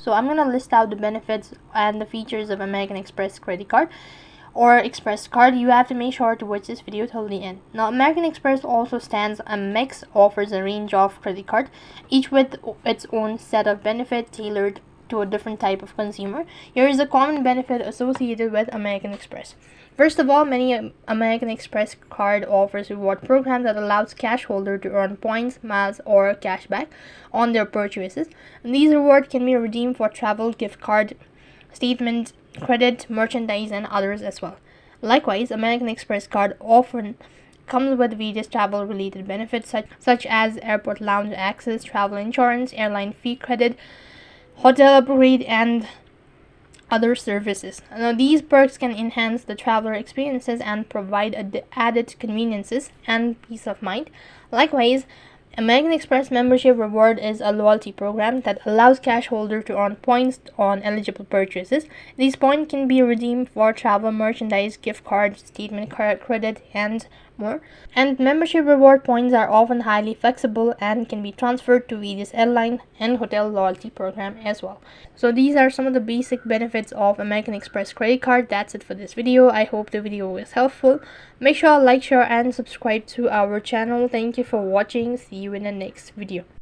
So I'm gonna list out the benefits and the features of American Express credit card or Express card. You have to make sure to watch this video till the end. Now, American Express also stands AMEX, offers a range of credit cards, each with its own set of benefits tailored to a different type of consumer. Here is a common benefit associated with American Express. First of all, many American Express card offers reward program that allows cash holder to earn points, miles, or cashback on their purchases. And these rewards can be redeemed for travel, gift card, statement, credit, merchandise, and others as well. Likewise, American Express card often comes with various travel related benefits such as airport lounge access, travel insurance, airline fee credit, hotel upgrade, and other services. Now, these perks can enhance the traveler experiences and provide added conveniences and peace of mind. Likewise, American Express membership reward is a loyalty program that allows cash holder to earn points on eligible purchases. These points can be redeemed for travel, merchandise, gift cards, statement credit, and more. And membership reward points are often highly flexible and can be transferred to various airline and hotel loyalty program as well. So these are some of the basic benefits of American Express credit card. That's it for this video. I hope the video was helpful. Make sure to like, share, and subscribe to our channel. Thank you for watching. See you in the next video.